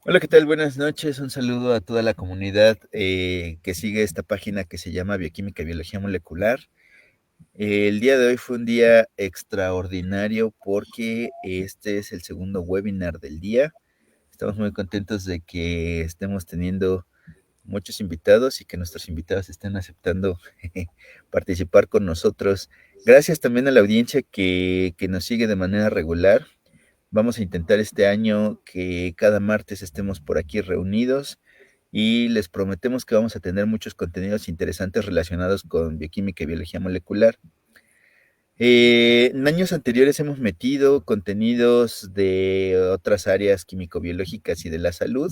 Hola, ¿qué tal? Buenas noches. Un saludo a toda la comunidad que sigue esta página que se llama Bioquímica y Biología Molecular. El día de hoy fue un día extraordinario porque este es el segundo webinar del día. Estamos muy contentos de que estemos teniendo muchos invitados y que nuestros invitados estén aceptando participar con nosotros. Gracias también a la audiencia que nos sigue de manera regular. Vamos a intentar este año que cada martes estemos por aquí reunidos y les prometemos que vamos a tener muchos contenidos interesantes relacionados con bioquímica y biología molecular. En años anteriores hemos metido contenidos de otras áreas químico-biológicas y de la salud,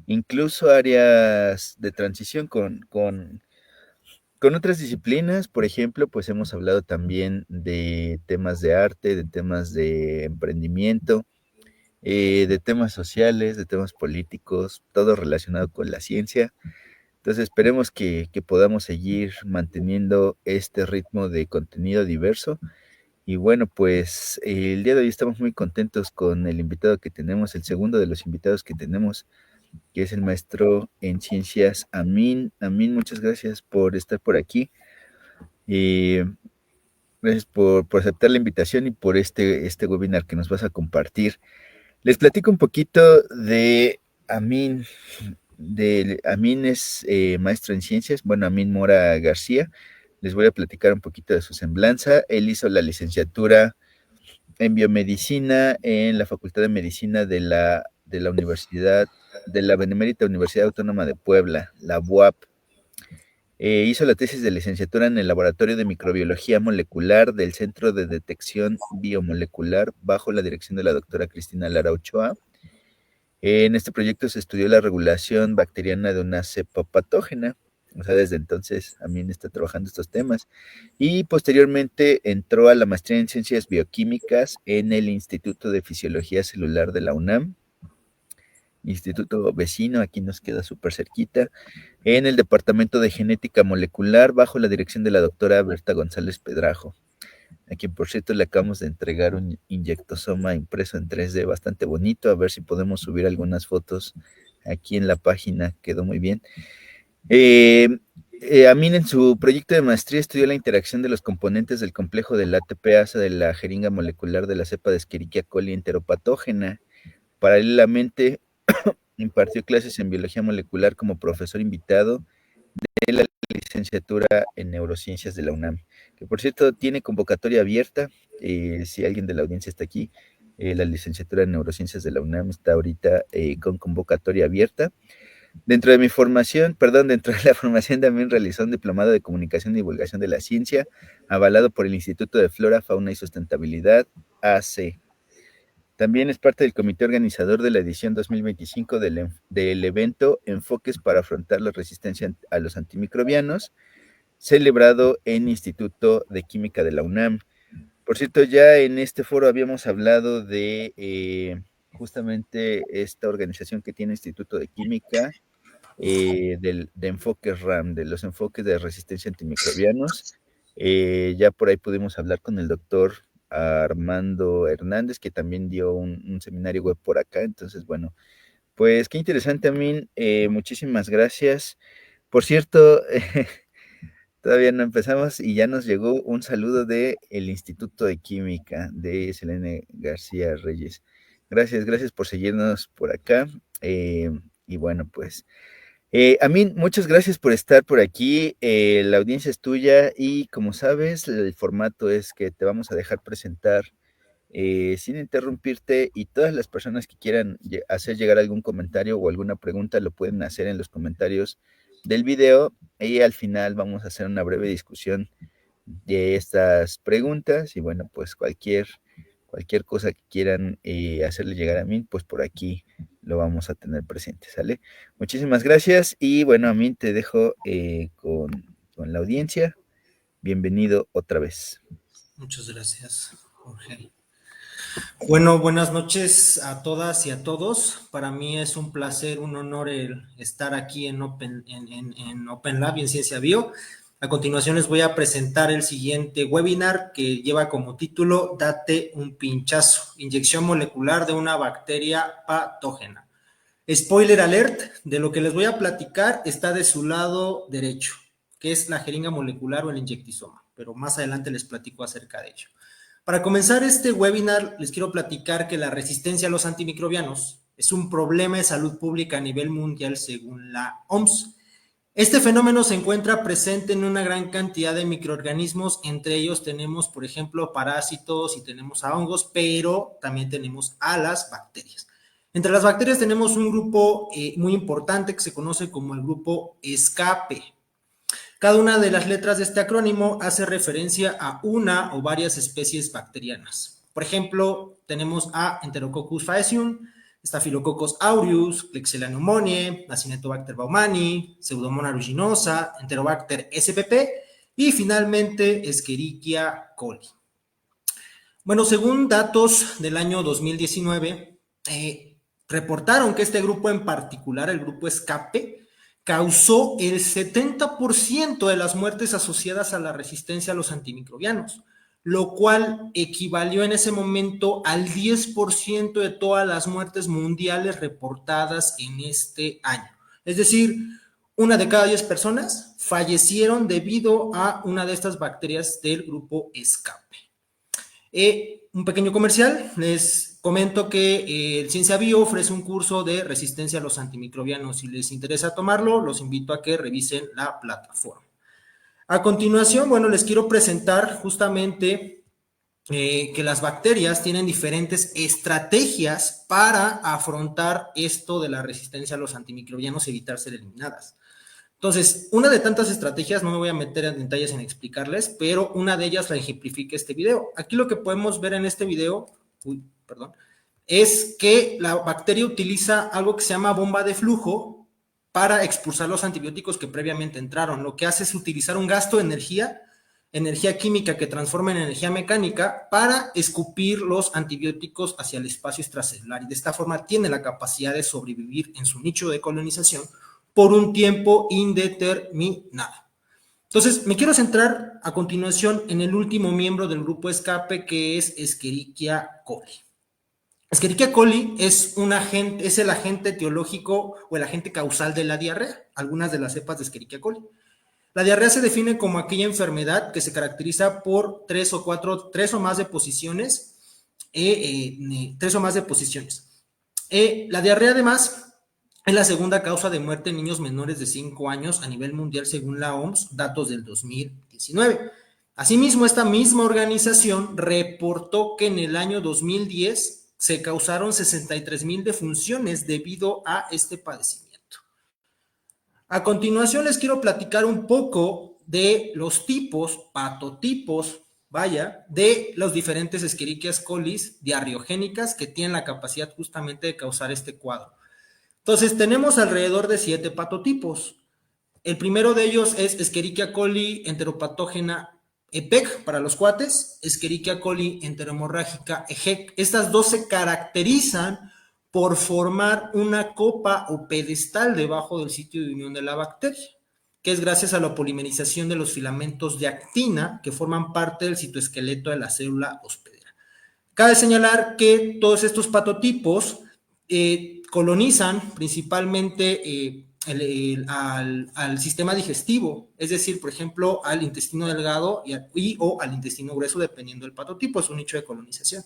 incluso áreas de transición con otras disciplinas. Por ejemplo, pues hemos hablado también de temas de arte, de temas de emprendimiento, de temas sociales, de temas políticos, todo relacionado con la ciencia. Entonces esperemos que podamos seguir manteniendo este ritmo de contenido diverso. Y bueno, pues el día de hoy estamos muy contentos con el invitado que tenemos, el segundo de los invitados que tenemos, que es el maestro en ciencias Amin. Amin, muchas gracias por estar por aquí. Eh, Gracias por aceptar la invitación y por este webinar que nos vas a compartir. Les platico un poquito de Amin. Amin es maestro en ciencias, bueno, Amin Mora García. Les voy a platicar un poquito de su semblanza. Él hizo la licenciatura en biomedicina en la Facultad de Medicina de la Universidad, de la Benemérita Universidad Autónoma de Puebla, la UAP. Hizo la tesis de licenciatura en el Laboratorio de Microbiología Molecular del Centro de Detección Biomolecular bajo la dirección de la doctora Cristina Lara Ochoa. En este proyecto se estudió la regulación bacteriana de una cepa patógena. O sea, desde entonces también está trabajando estos temas. Y posteriormente entró a la maestría en ciencias bioquímicas en el Instituto de Fisiología Celular de la UNAM, instituto vecino, aquí nos queda súper cerquita, en el Departamento de Genética Molecular bajo la dirección de la doctora Berta González Pedrajo, a quien por cierto le acabamos de entregar un inyectosoma impreso en 3D bastante bonito. A ver si podemos subir algunas fotos aquí en la página, quedó muy bien. Eh, Amin en su proyecto de maestría estudió la interacción de los componentes del complejo del ATPasa de la jeringa molecular de la cepa de Escherichia coli enteropatógena. Paralelamente, impartió clases en biología molecular como profesor invitado de la licenciatura en neurociencias de la UNAM, que por cierto tiene convocatoria abierta. Si alguien de la audiencia está aquí, la licenciatura en neurociencias de la UNAM está ahorita con convocatoria abierta. Dentro de mi formación, perdón, dentro de la formación también realizó un diplomado de comunicación y divulgación de la ciencia, avalado por el Instituto de Flora, Fauna y Sustentabilidad, AC. También es parte del comité organizador de la edición 2025 del evento Enfoques para afrontar la resistencia a los antimicrobianos, celebrado en Instituto de Química de la UNAM. Por cierto, ya en este foro habíamos hablado de justamente esta organización que tiene Instituto de Química, de enfoques RAM, de los enfoques de resistencia a antimicrobianos. Ya por ahí pudimos hablar con el doctor Armando Hernández, que también dio un seminario web por acá. Entonces, bueno, pues qué interesante, Amin. Muchísimas gracias. Por cierto, todavía no empezamos y ya nos llegó un saludo del Instituto de Química de Selene García Reyes. Gracias, gracias por seguirnos por acá. Y bueno, pues Amin, muchas gracias por estar por aquí. La audiencia es tuya y como sabes, el formato es que te vamos a dejar presentar sin interrumpirte, y todas las personas que quieran hacer llegar algún comentario o alguna pregunta lo pueden hacer en los comentarios del video, y al final vamos a hacer una breve discusión de estas preguntas. Y bueno, pues cualquier cosa que quieran hacerle llegar a mí, pues por aquí lo vamos a tener presente, ¿sale? Muchísimas gracias y bueno, a mí te dejo con la audiencia. Bienvenido otra vez. Muchas gracias, Jorge. Bueno, buenas noches a todas y a todos. Para mí es un placer, un honor el estar aquí en Open Lab y en Ciencia Bio. A continuación les voy a presentar el siguiente webinar que lleva como título Date un pinchazo, inyección molecular de una bacteria patógena. Spoiler alert, de lo que les voy a platicar está de su lado derecho, que es la jeringa molecular o el inyectisoma, pero más adelante les platico acerca de ello. Para comenzar este webinar, les quiero platicar que la resistencia a los antimicrobianos es un problema de salud pública a nivel mundial según la OMS. Este fenómeno se encuentra presente en una gran cantidad de microorganismos, entre ellos tenemos, por ejemplo, parásitos y tenemos a hongos, pero también tenemos a las bacterias. Entre las bacterias tenemos un grupo muy importante que se conoce como el grupo escape. Cada una de las letras de este acrónimo hace referencia a una o varias especies bacterianas. Por ejemplo, tenemos a Enterococcus faecium, Staphylococcus aureus, Klebsiella pneumoniae, Acinetobacter baumannii, Pseudomonas aeruginosa, Enterobacter spp y finalmente Escherichia coli. Bueno, según datos del año 2019, reportaron que este grupo en particular, el grupo escape, causó el 70% de las muertes asociadas a la resistencia a los antimicrobianos, lo cual equivalió en ese momento al 10% de todas las muertes mundiales reportadas en este año. Es decir, una de cada 10 personas fallecieron debido a una de estas bacterias del grupo escape. Un pequeño comercial, les comento que el Ciencia Bio ofrece un curso de resistencia a los antimicrobianos. Si les interesa tomarlo, los invito a que revisen la plataforma. A continuación, bueno, les quiero presentar justamente que las bacterias tienen diferentes estrategias para afrontar esto de la resistencia a los antimicrobianos y evitar ser eliminadas. Entonces, una de tantas estrategias, no me voy a meter en detalles en explicarles, pero una de ellas la ejemplifica este video. Aquí lo que podemos ver en este video, es que la bacteria utiliza algo que se llama bomba de flujo para expulsar los antibióticos que previamente entraron. Lo que hace es utilizar un gasto de energía química que transforma en energía mecánica para escupir los antibióticos hacia el espacio extracelular y de esta forma tiene la capacidad de sobrevivir en su nicho de colonización por un tiempo indeterminado. Entonces, me quiero centrar a continuación en el último miembro del grupo escape, que es Escherichia coli. Escherichia coli es el agente etiológico o el agente causal de la diarrea, algunas de las cepas de Escherichia coli. La diarrea se define como aquella enfermedad que se caracteriza por tres o más deposiciones. La diarrea, además, es la segunda causa de muerte en niños menores de 5 años a nivel mundial según la OMS, datos del 2019. Asimismo, esta misma organización reportó que en el año 2010 se causaron 63,000 defunciones debido a este padecimiento. A continuación les quiero platicar un poco de los patotipos, de los diferentes Escherichia coli diarreogénicas que tienen la capacidad justamente de causar este cuadro. Entonces, tenemos alrededor de 7 patotipos. El primero de ellos es Escherichia coli enteropatógena EPEC para los cuates, Escherichia coli enterohemorrágica EHEC. Estas dos se caracterizan por formar una copa o pedestal debajo del sitio de unión de la bacteria, que es gracias a la polimerización de los filamentos de actina que forman parte del citoesqueleto de la célula hospedera. Cabe señalar que todos estos patotipos colonizan principalmente al sistema digestivo, es decir, por ejemplo, al intestino delgado o al intestino grueso, dependiendo del patotipo, es un nicho de colonización.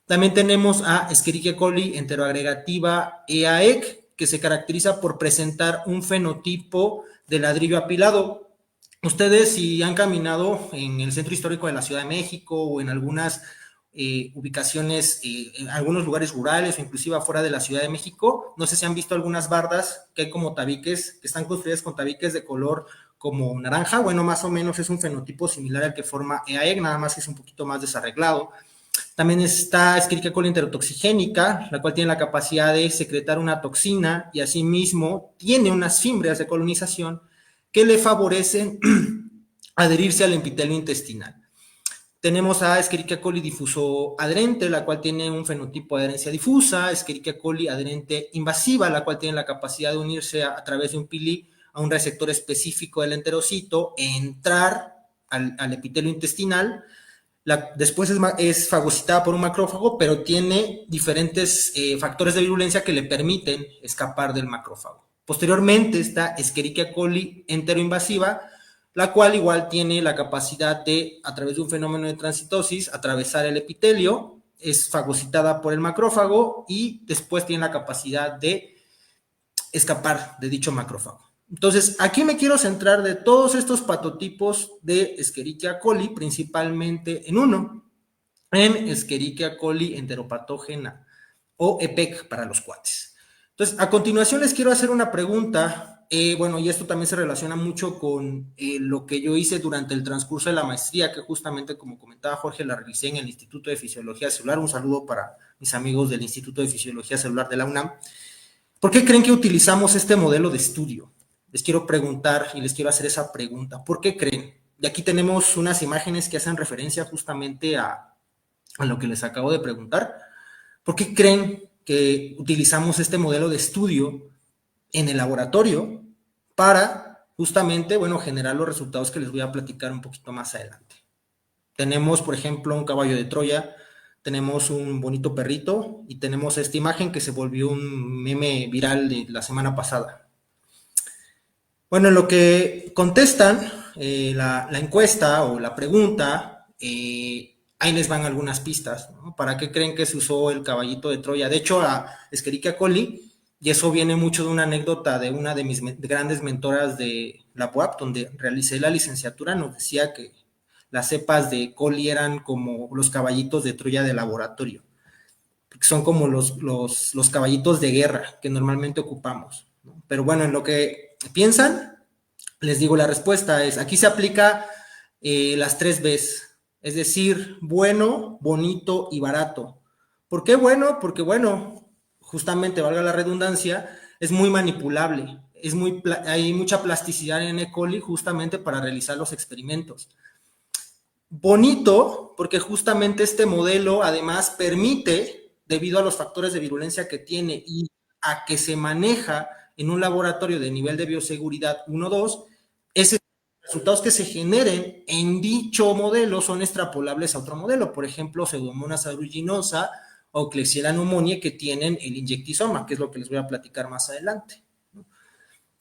También tenemos a Escherichia coli enteroagregativa EAEC, que se caracteriza por presentar un fenotipo de ladrillo apilado. Ustedes, si han caminado en el centro histórico de la Ciudad de México o en algunas ubicaciones, en algunos lugares rurales o inclusive afuera de la Ciudad de México, no sé si han visto algunas bardas que hay como tabiques, que están construidas con tabiques de color como naranja. Bueno, más o menos es un fenotipo similar al que forma EAEC, nada más que es un poquito más desarreglado. También está Escherichia coli enterotoxigénica, la cual tiene la capacidad de secretar una toxina y asimismo tiene unas fimbrias de colonización que le favorecen adherirse al epitelio intestinal. Tenemos a Escherichia coli difuso adherente, la cual tiene un fenotipo de adherencia difusa, Escherichia coli adherente invasiva, la cual tiene la capacidad de unirse a través de un pili a un receptor específico del enterocito, entrar al epitelio intestinal, Después es fagocitada por un macrófago, pero tiene diferentes factores de virulencia que le permiten escapar del macrófago. Posteriormente está Escherichia coli enteroinvasiva, la cual igual tiene la capacidad de, a través de un fenómeno de transitosis, atravesar el epitelio, es fagocitada por el macrófago y después tiene la capacidad de escapar de dicho macrófago. Entonces, aquí me quiero centrar de todos estos patotipos de Escherichia coli, principalmente en uno, en Escherichia coli enteropatógena o EPEC para los cuates. Entonces, a continuación les quiero hacer una pregunta, bueno, y esto también se relaciona mucho con lo que yo hice durante el transcurso de la maestría, que justamente, como comentaba Jorge, la realicé en el Instituto de Fisiología Celular. Un saludo para mis amigos del Instituto de Fisiología Celular de la UNAM. ¿Por qué creen que utilizamos este modelo de estudio? Les quiero preguntar y les quiero hacer esa pregunta. ¿Por qué creen? Y aquí tenemos unas imágenes que hacen referencia justamente a lo que les acabo de preguntar. ¿Por qué creen que utilizamos este modelo de estudio en el laboratorio para justamente, bueno, generar los resultados que les voy a platicar un poquito más adelante? Tenemos, por ejemplo, un caballo de Troya, tenemos un bonito perrito y tenemos esta imagen que se volvió un meme viral de la semana pasada. Bueno, en lo que contestan la encuesta o la pregunta, ahí les van algunas pistas, ¿no? ¿Para qué creen que se usó el caballito de Troya? De hecho, a Escherichia coli, y eso viene mucho de una anécdota de una de mis grandes mentoras de la UAP, donde realicé la licenciatura, nos decía que las cepas de coli eran como los caballitos de Troya de laboratorio, porque son como los caballitos de guerra que normalmente ocupamos, ¿no? Pero bueno, en lo que piensan, les digo, la respuesta es, aquí se aplica las 3 Bs, es decir, bueno, bonito y barato. ¿Por qué bueno? Porque bueno, justamente, valga la redundancia, es muy manipulable, hay mucha plasticidad en E. coli justamente para realizar los experimentos. Bonito, porque justamente este modelo además permite, debido a los factores de virulencia que tiene y a que se maneja en un laboratorio de nivel de bioseguridad 1-2, esos resultados que se generen en dicho modelo son extrapolables a otro modelo, por ejemplo, Pseudomonas aeruginosa o Klebsiella pneumoniae, que tienen el inyectisoma, que es lo que les voy a platicar más adelante.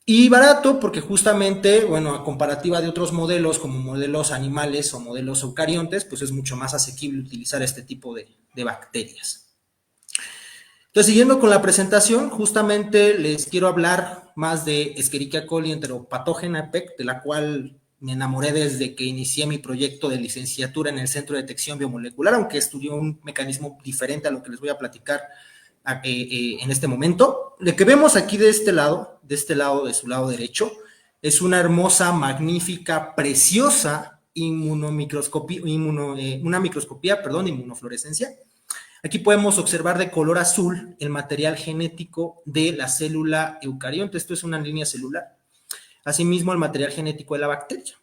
Y barato porque justamente, bueno, a comparativa de otros modelos como modelos animales o modelos eucariontes, pues es mucho más asequible utilizar este tipo de bacterias. Entonces, siguiendo con la presentación, justamente les quiero hablar más de Escherichia coli enteropatógena EPEC, de la cual me enamoré desde que inicié mi proyecto de licenciatura en el Centro de Detección Biomolecular, aunque estudié un mecanismo diferente a lo que les voy a platicar en este momento. Lo que vemos aquí de este lado, de su lado derecho, es una hermosa, magnífica, preciosa inmunomicroscopía, una microscopía, perdón, de inmunofluorescencia. Aquí podemos observar de color azul el material genético de la célula eucarionte. Esto es una línea celular. Asimismo, el material genético de la bacteria.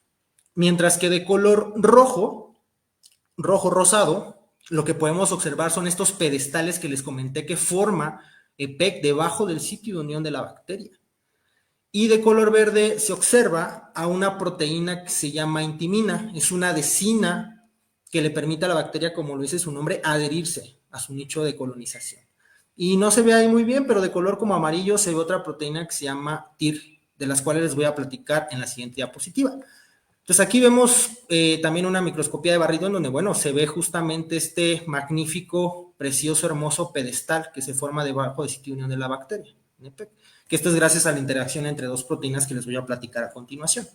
Mientras que de color rojo, rojo-rosado, lo que podemos observar son estos pedestales que les comenté que forma EPEC debajo del sitio de unión de la bacteria. Y de color verde se observa a una proteína que se llama intimina. Es una adhesina que le permite a la bacteria, como lo dice su nombre, adherirse a su nicho de colonización. Y no se ve ahí muy bien, pero de color como amarillo se ve otra proteína que se llama TIR, de las cuales les voy a platicar en la siguiente diapositiva. Entonces aquí vemos también una microscopía de barrido en donde, bueno, se ve justamente este magnífico, precioso, hermoso pedestal que se forma debajo del sitio de unión de la bacteria, que esto es gracias a la interacción entre dos proteínas que les voy a platicar a continuación.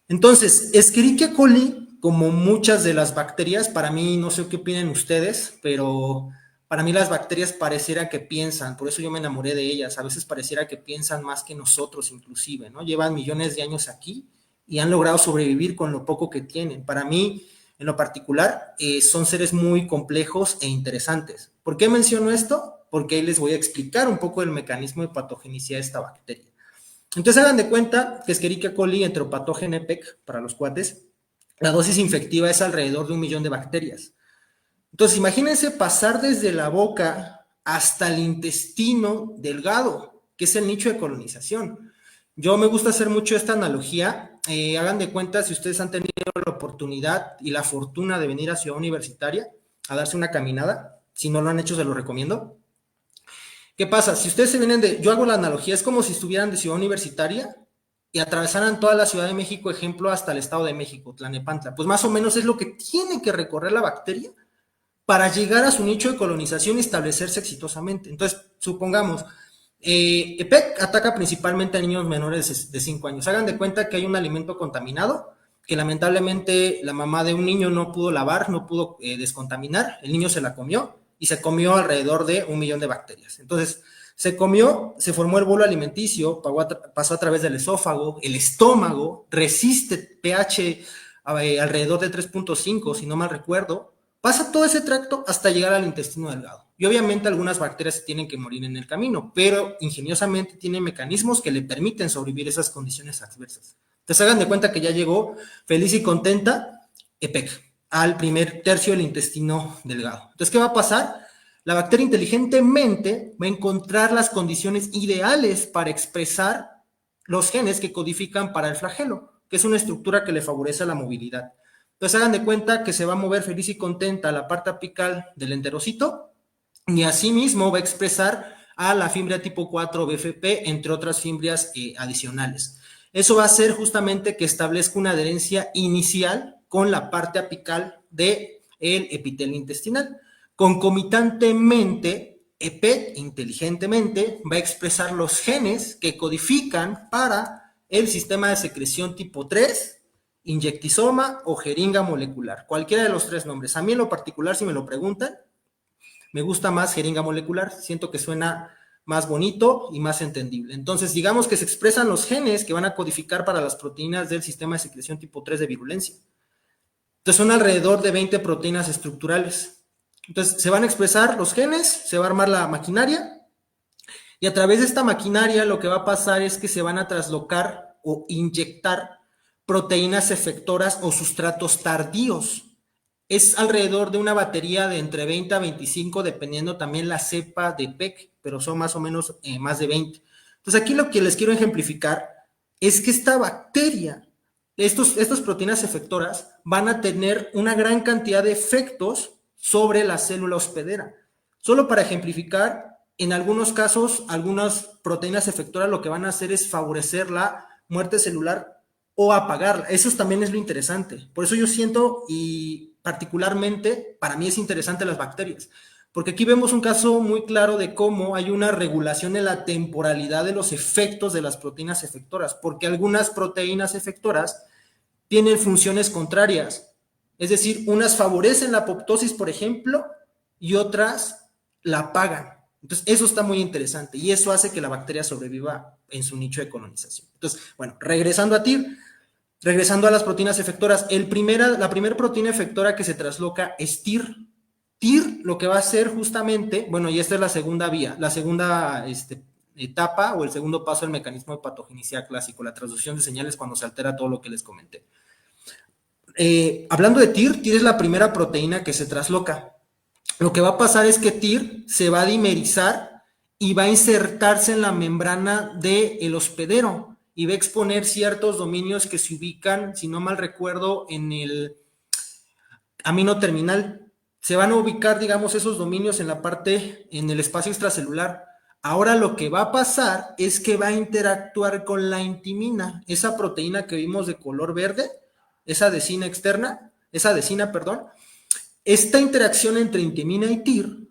Entonces, Escherichia coli, como muchas de las bacterias, para mí, no sé qué opinan ustedes, pero para mí las bacterias pareciera que piensan, por eso yo me enamoré de ellas, a veces pareciera que piensan más que nosotros inclusive, ¿no? Llevan millones de años aquí y han logrado sobrevivir con lo poco que tienen. Para mí, en lo particular, son seres muy complejos e interesantes. ¿Por qué menciono esto? Porque ahí les voy a explicar un poco el mecanismo de patogenicidad de esta bacteria. Entonces hagan de cuenta que Escherichia coli enteropatógena EPEC, para los cuates, la dosis infectiva es alrededor de 1 millón de bacterias. Entonces imagínense pasar desde la boca hasta el intestino delgado, que es el nicho de colonización. Yo me gusta hacer mucho esta analogía. Hagan de cuenta, si ustedes han tenido la oportunidad y la fortuna de venir a Ciudad Universitaria a darse una caminada, si no lo han hecho, se lo recomiendo. ¿Qué pasa? Si ustedes se vienen yo hago la analogía, es como si estuvieran de Ciudad Universitaria y atravesaran toda la Ciudad de México, ejemplo, hasta el Estado de México, Tlalnepantla. Pues más o menos es lo que tiene que recorrer la bacteria para llegar a su nicho de colonización y establecerse exitosamente. Entonces, supongamos, EPEC ataca principalmente a niños menores de 5 años. Hagan de cuenta que hay un alimento contaminado que lamentablemente la mamá de un niño no pudo lavar, no pudo descontaminar, el niño se la comió y se comió alrededor de 1 millón de bacterias. Entonces, se comió, se formó el bolo alimenticio, pasó a través del esófago, el estómago, resiste pH alrededor de 3.5, si no mal recuerdo, pasa todo ese tracto hasta llegar al intestino delgado. Y obviamente algunas bacterias tienen que morir en el camino, pero ingeniosamente tiene mecanismos que le permiten sobrevivir esas condiciones adversas. Entonces hagan de cuenta que ya llegó feliz y contenta EPEC al primer tercio del intestino delgado. Entonces, ¿qué va a pasar? La bacteria inteligentemente va a encontrar las condiciones ideales para expresar los genes que codifican para el flagelo, que es una estructura que le favorece la movilidad. Entonces hagan de cuenta que se va a mover feliz y contenta la parte apical del enterocito y asimismo va a expresar a la fimbria tipo 4 BFP, entre otras fimbrias adicionales. Eso va a hacer justamente que establezca una adherencia inicial con la parte apical del epitelio intestinal. Concomitantemente, EPET inteligentemente va a expresar los genes que codifican para el sistema de secreción tipo 3, inyectisoma o jeringa molecular, cualquiera de los 3 nombres. A mí en lo particular, si me lo preguntan, me gusta más jeringa molecular, siento que suena más bonito y más entendible. Entonces, digamos que se expresan los genes que van a codificar para las proteínas del sistema de secreción tipo 3 de virulencia. Entonces, son alrededor de 20 proteínas estructurales. Entonces, se van a expresar los genes, se va a armar la maquinaria, y a través de esta maquinaria lo que va a pasar es que se van a traslocar o inyectar proteínas efectoras o sustratos tardíos. Es alrededor de una batería de entre 20 a 25, dependiendo también la cepa de PEC, pero son más o menos más de 20. Entonces, aquí lo que les quiero ejemplificar es que esta bacteria, estas proteínas efectoras, van a tener una gran cantidad de efectos sobre la célula hospedera. Solo para ejemplificar, en algunos casos, algunas proteínas efectoras lo que van a hacer es favorecer la muerte celular o apagarla. Eso también es lo interesante. Por eso yo siento, y particularmente para mí es interesante las bacterias, porque aquí vemos un caso muy claro de cómo hay una regulación en la temporalidad de los efectos de las proteínas efectoras, porque algunas proteínas efectoras tienen funciones contrarias, es decir, unas favorecen la apoptosis, por ejemplo, y otras la apagan. Entonces, eso está muy interesante y eso hace que la bacteria sobreviva en su nicho de colonización. Entonces, bueno, regresando a TIR, regresando a las proteínas efectoras, la primera proteína efectora que se trasloca es TIR. TIR lo que va a hacer justamente, bueno, y esta es la segunda vía, la segunda etapa o el segundo paso del mecanismo de patogenicidad clásico, la transducción de señales cuando se altera todo lo que les comenté. Hablando de TIR, TIR es la primera proteína que se trasloca. Lo que va a pasar es que TIR se va a dimerizar y va a insertarse en la membrana del hospedero y va a exponer ciertos dominios que se ubican, si no mal recuerdo, en el amino terminal. Se van a ubicar, digamos, esos dominios en la parte, en el espacio extracelular. Ahora lo que va a pasar es que va a interactuar con la intimina, esa proteína que vimos de color verde, esa adhesina externa, esa adhesina, perdón. Esta interacción entre intimina y TIR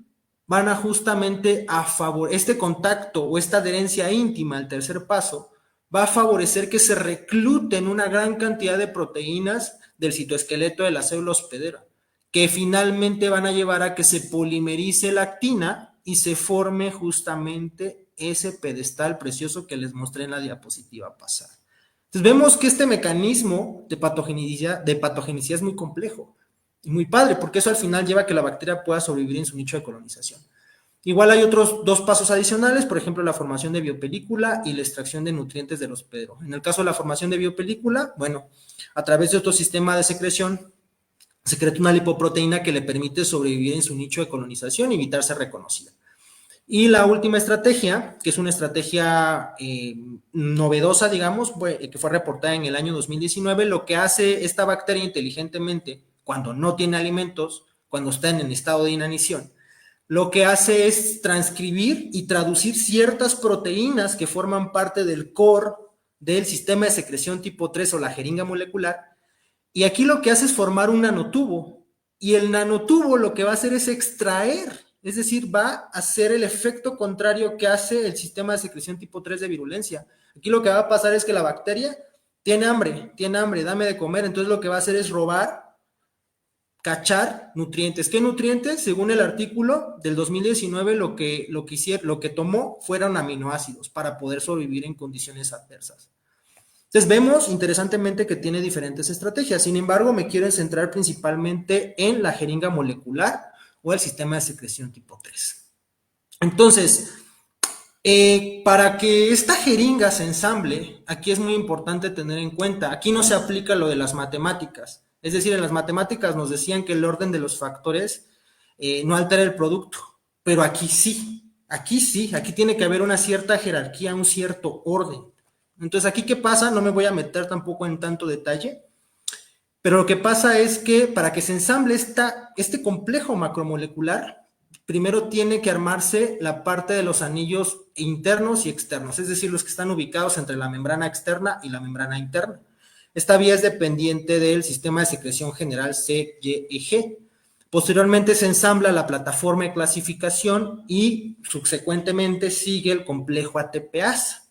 van a justamente a favorecer, este contacto o esta adherencia íntima, el tercer paso, va a favorecer que se recluten una gran cantidad de proteínas del citoesqueleto de la célula hospedera, que finalmente van a llevar a que se polimerice la actina y se forme justamente ese pedestal precioso que les mostré en la diapositiva pasada. Entonces vemos que este mecanismo de patogenicidad es muy complejo y muy padre, porque eso al final lleva a que la bacteria pueda sobrevivir en su nicho de colonización. Igual hay otros 2 pasos adicionales, por ejemplo, la formación de biopelícula y la extracción de nutrientes del hospedero. En el caso de la formación de biopelícula, bueno, a través de otro sistema de secreción, secreta una lipoproteína que le permite sobrevivir en su nicho de colonización y evitar ser reconocida. Y la última estrategia, que es una estrategia novedosa, digamos, que fue reportada en el año 2019, lo que hace esta bacteria inteligentemente, cuando no tiene alimentos, cuando está en estado de inanición, lo que hace es transcribir y traducir ciertas proteínas que forman parte del core del sistema de secreción tipo 3 o la jeringa molecular, y aquí lo que hace es formar un nanotubo, y el nanotubo lo que va a hacer es extraer, es decir, va a hacer el efecto contrario que hace el sistema de secreción tipo 3 de virulencia. Aquí lo que va a pasar es que la bacteria tiene hambre, dame de comer, entonces lo que va a hacer es robar, cachar nutrientes. ¿Qué nutrientes? Según el artículo del 2019, lo que tomó fueron aminoácidos para poder sobrevivir en condiciones adversas. Entonces vemos interesantemente que tiene diferentes estrategias. Sin embargo, me quiero centrar principalmente en la jeringa molecular o el sistema de secreción tipo 3. Entonces, para que esta jeringa se ensamble, aquí es muy importante tener en cuenta, aquí no se aplica lo de las matemáticas. Es decir, en las matemáticas nos decían que el orden de los factores no altera el producto, pero aquí sí, aquí tiene que haber una cierta jerarquía, un cierto orden. Entonces, ¿aquí qué pasa? No me voy a meter tampoco en tanto detalle, pero lo que pasa es que para que se ensamble este complejo macromolecular, primero tiene que armarse la parte de los anillos internos y externos, es decir, los que están ubicados entre la membrana externa y la membrana interna. Esta vía es dependiente del sistema de secreción general CYEG. Posteriormente se ensambla la plataforma de clasificación y subsecuentemente sigue el complejo ATPasa.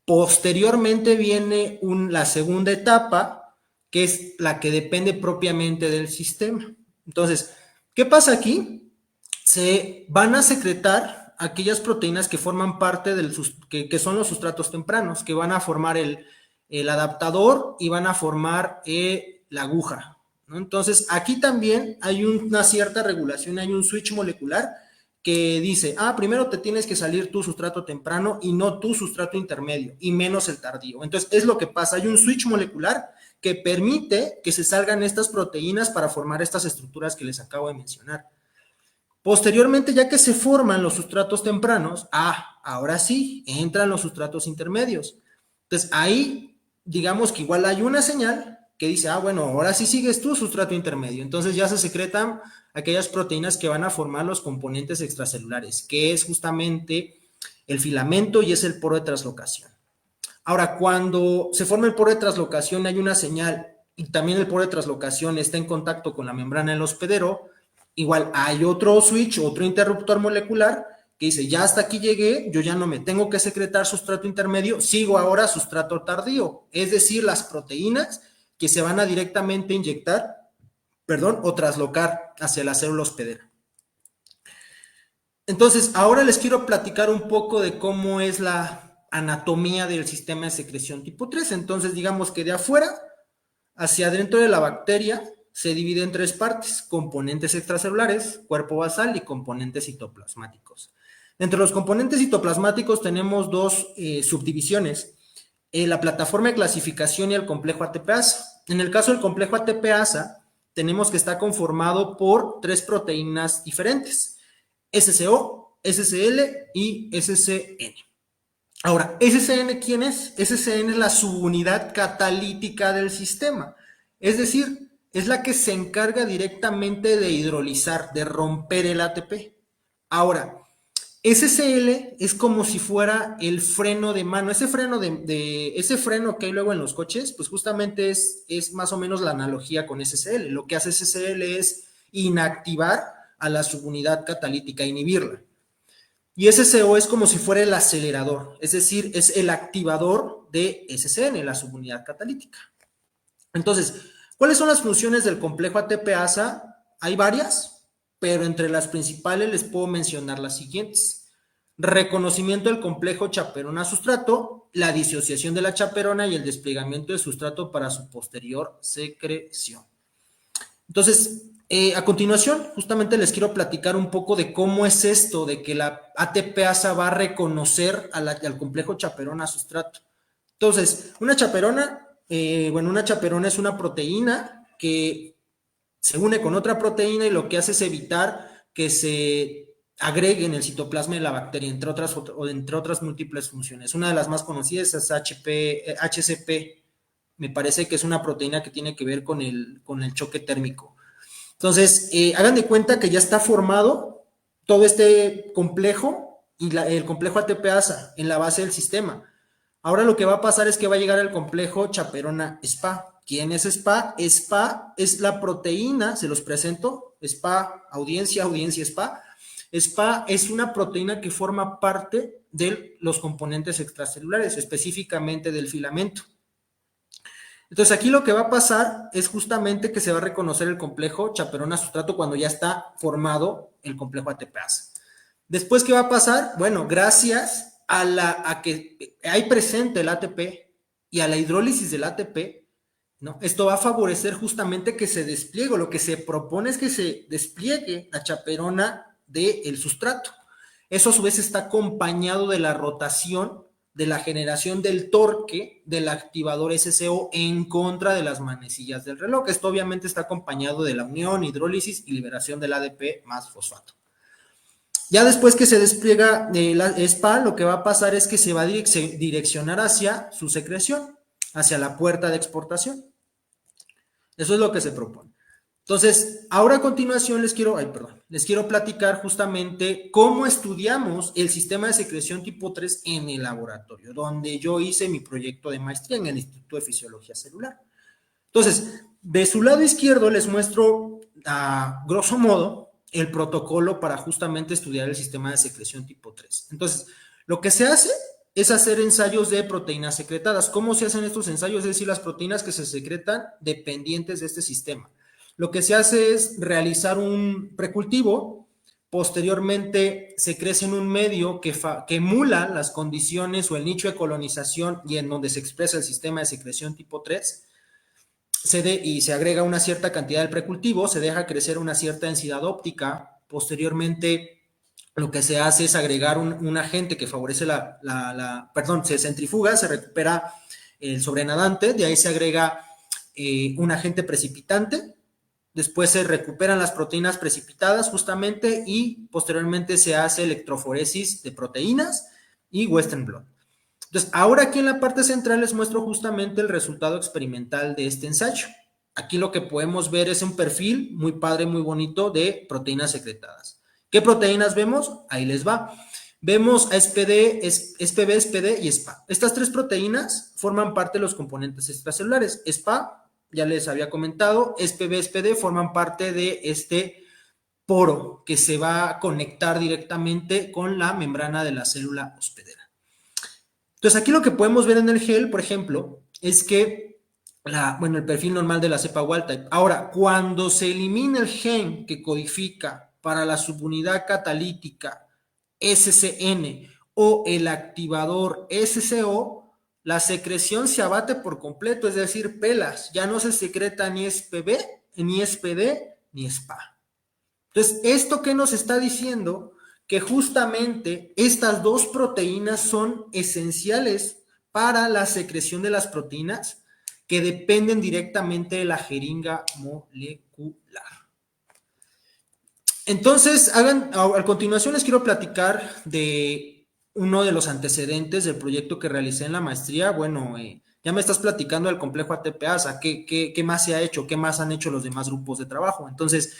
Posteriormente viene la segunda etapa, que es la que depende propiamente del sistema. Entonces, ¿qué pasa aquí? Se van a secretar aquellas proteínas que forman parte que son los sustratos tempranos, que van a formar el adaptador y van a formar la aguja, ¿no? Entonces, aquí también hay una cierta regulación, hay un switch molecular que dice, primero te tienes que salir tu sustrato temprano y no tu sustrato intermedio, y menos el tardío. Entonces, es lo que pasa, hay un switch molecular que permite que se salgan estas proteínas para formar estas estructuras que les acabo de mencionar. Posteriormente, ya que se forman los sustratos tempranos, ahora sí, entran los sustratos intermedios. Entonces, ahí, digamos que igual hay una señal que dice, bueno, ahora sí sigues tu sustrato intermedio. Entonces ya se secretan aquellas proteínas que van a formar los componentes extracelulares, que es justamente el filamento y es el poro de translocación. Ahora, cuando se forma el poro de translocación, hay una señal y también el poro de translocación está en contacto con la membrana del hospedero. Igual hay otro switch, otro interruptor molecular que dice, ya hasta aquí llegué, yo ya no me tengo que secretar sustrato intermedio, sigo ahora sustrato tardío, es decir, las proteínas que se van a directamente inyectar, o traslocar hacia la célula hospedera. Entonces, ahora les quiero platicar un poco de cómo es la anatomía del sistema de secreción tipo 3. Entonces, digamos que de afuera hacia adentro de la bacteria se divide en tres partes: componentes extracelulares, cuerpo basal y componentes citoplasmáticos. Entre los componentes citoplasmáticos tenemos dos subdivisiones: la plataforma de clasificación y el complejo ATPasa. En el caso del complejo ATPasa, tenemos que está conformado por tres proteínas diferentes: SCO, SCL y SCN. Ahora, SCN, ¿quién es? SCN es la subunidad catalítica del sistema. Es decir, es la que se encarga directamente de hidrolizar, de romper el ATP. Ahora, SCL es como si fuera el freno de mano. Ese freno que hay luego en los coches, pues justamente es más o menos la analogía con SCL. Lo que hace SCL es inactivar a la subunidad catalítica, inhibirla. Y SCO es como si fuera el acelerador, es decir, es el activador de SCN, la subunidad catalítica. Entonces, ¿cuáles son las funciones del complejo ATPasa? Hay varias, pero entre las principales les puedo mencionar las siguientes: reconocimiento del complejo chaperona-sustrato, la disociación de la chaperona y el desplegamiento del sustrato para su posterior secreción. Entonces, a continuación, justamente les quiero platicar un poco de cómo es esto de que la ATPasa va a reconocer al complejo chaperona-sustrato. Entonces, una chaperona es una proteína que se une con otra proteína y lo que hace es evitar que se agregue en el citoplasma de la bacteria, entre otras múltiples funciones. Una de las más conocidas es HCP, me parece que es una proteína que tiene que ver con el choque térmico. Entonces, hagan de cuenta que ya está formado todo este complejo y el complejo ATPasa en la base del sistema. Ahora lo que va a pasar es que va a llegar el complejo chaperona-SPA. ¿Quién es SPA? SPA es la proteína, se los presento, SPA, audiencia, SPA. SPA es una proteína que forma parte de los componentes extracelulares, específicamente del filamento. Entonces aquí lo que va a pasar es justamente que se va a reconocer el complejo chaperona-sustrato cuando ya está formado el complejo ATPasa. Después, ¿qué va a pasar? Bueno, gracias a que hay presente el ATP y a la hidrólisis del ATP, ¿no? Esto va a favorecer justamente que se despliegue, lo que se propone es que se despliegue la chaperona del sustrato. Eso a su vez está acompañado de la rotación, de la generación del torque del activador SCO en contra de las manecillas del reloj. Esto obviamente está acompañado de la unión, hidrólisis y liberación del ADP más fosfato. Ya después que se despliega la SPA, lo que va a pasar es que se va a direccionar hacia su secreción, hacia la puerta de exportación. Eso es lo que se propone. Entonces, ahora a continuación les quiero platicar justamente cómo estudiamos el sistema de secreción tipo 3 en el laboratorio, donde yo hice mi proyecto de maestría en el Instituto de Fisiología Celular. Entonces, de su lado izquierdo les muestro a grosso modo el protocolo para justamente estudiar el sistema de secreción tipo 3. Entonces, lo que se hace es hacer ensayos de proteínas secretadas. ¿Cómo se hacen estos ensayos? Es decir, las proteínas que se secretan dependientes de este sistema. Lo que se hace es realizar un precultivo, posteriormente se crece en un medio que emula las condiciones o el nicho de colonización y en donde se expresa el sistema de secreción tipo 3, y se agrega una cierta cantidad del precultivo, se deja crecer una cierta densidad óptica, posteriormente lo que se hace es agregar un agente que favorece se centrifuga, se recupera el sobrenadante, de ahí se agrega un agente precipitante, después se recuperan las proteínas precipitadas justamente y posteriormente se hace electroforesis de proteínas y Western blot. Entonces, ahora aquí en la parte central les muestro justamente el resultado experimental de este ensayo. Aquí lo que podemos ver es un perfil muy padre, muy bonito de proteínas secretadas. ¿Qué proteínas vemos? Ahí les va. Vemos a SPD, SPB, SPD y SPA. Estas tres proteínas forman parte de los componentes extracelulares. SPA, ya les había comentado, SPB, SPD forman parte de este poro que se va a conectar directamente con la membrana de la célula hospedera. Entonces, aquí lo que podemos ver en el gel, por ejemplo, es que el perfil normal de la cepa wild type. Ahora, cuando se elimina el gen que codifica para la subunidad catalítica SCN o el activador SCO, la secreción se abate por completo, es decir, pelas, ya no se secreta ni SPB, ni SPD, ni SPA. Entonces, ¿esto qué nos está diciendo? Que justamente estas dos proteínas son esenciales para la secreción de las proteínas que dependen directamente de la jeringa molecular. Entonces, a continuación les quiero platicar de uno de los antecedentes del proyecto que realicé en la maestría. Bueno, ya me estás platicando del complejo ATPasa, ¿qué más se ha hecho? ¿Qué más han hecho los demás grupos de trabajo? Entonces,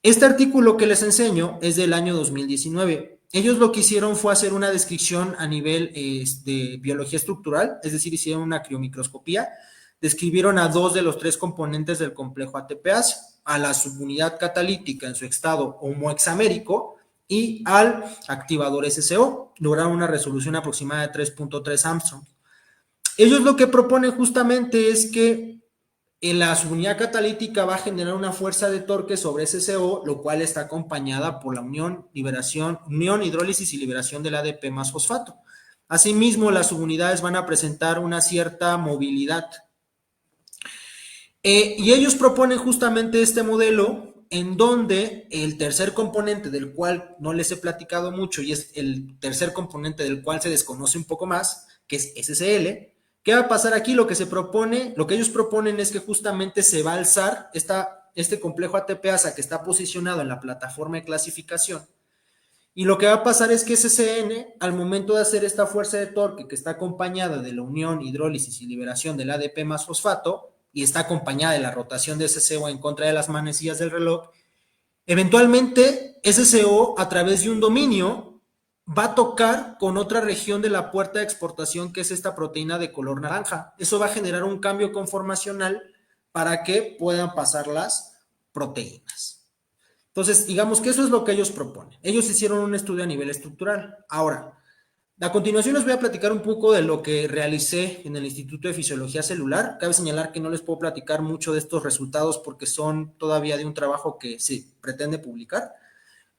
este artículo que les enseño es del año 2019. Ellos lo que hicieron fue hacer una descripción a nivel de biología estructural, es decir, hicieron una criomicroscopía, describieron a dos de los tres componentes del complejo ATPase, a la subunidad catalítica en su estado homohexamérico y al activador SCO. Lograron una resolución aproximada de 3.3 Armstrong. Ellos lo que proponen justamente es que la subunidad catalítica va a generar una fuerza de torque sobre SCO, lo cual está acompañada por la unión, hidrólisis y liberación del ADP más fosfato. Asimismo, las subunidades van a presentar una cierta movilidad. Y ellos proponen justamente este modelo en donde el tercer componente del cual no les he platicado mucho y es el tercer componente del cual se desconoce un poco más, que es SCL. ¿Qué va a pasar aquí? Lo que ellos proponen es que justamente se va a alzar este complejo ATPasa que está posicionado en la plataforma de clasificación Y lo que va a pasar es que SCN, al momento de hacer esta fuerza de torque que está acompañada de la unión, hidrólisis y liberación del ADP más fosfato, y está acompañada de la rotación de SCO en contra de las manecillas del reloj, eventualmente SCO a través de un dominio va a tocar con otra región de la puerta de exportación que es esta proteína de color naranja. Eso va a generar un cambio conformacional para que puedan pasar las proteínas. Entonces, digamos que eso es lo que ellos proponen. Ellos hicieron un estudio a nivel estructural. Ahora, a continuación les voy a platicar un poco de lo que realicé en el Instituto de Fisiología Celular. Cabe señalar que no les puedo platicar mucho de estos resultados porque son todavía de un trabajo que se pretende publicar,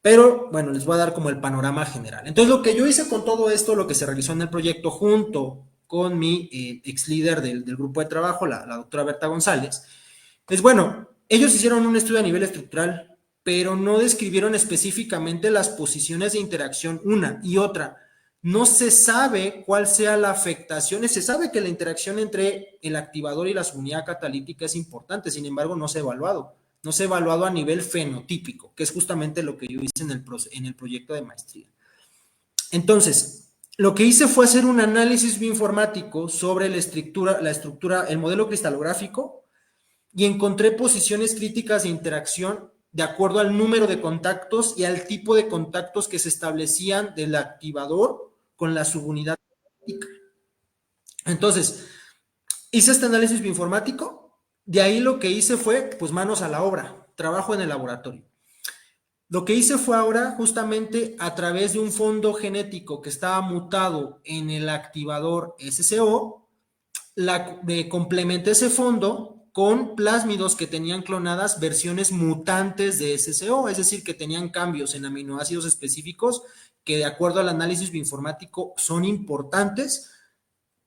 pero bueno, les voy a dar como el panorama general. Entonces, lo que yo hice con todo esto, lo que se realizó en el proyecto junto con mi ex líder del grupo de trabajo, la doctora Berta González, es bueno, ellos hicieron un estudio a nivel estructural, pero no describieron específicamente las posiciones de interacción una y otra. No se sabe cuál sea la afectación, se sabe que la interacción entre el activador y la subunidad catalítica es importante, sin embargo no se ha evaluado. No se ha evaluado a nivel fenotípico, que es justamente lo que yo hice en el proyecto de maestría. Entonces, lo que hice fue hacer un análisis bioinformático sobre la estructura, el modelo cristalográfico, y encontré posiciones críticas de interacción de acuerdo al número de contactos y al tipo de contactos que se establecían del activador con la subunidad. Entonces, hice este análisis bioinformático, de ahí lo que hice fue, pues, manos a la obra, trabajo en el laboratorio. Lo que hice fue ahora, justamente a través de un fondo genético que estaba mutado en el activador SCO, complementé ese fondo con plásmidos que tenían clonadas versiones mutantes de SCO, es decir, que tenían cambios en aminoácidos específicos que, de acuerdo al análisis bioinformático, son importantes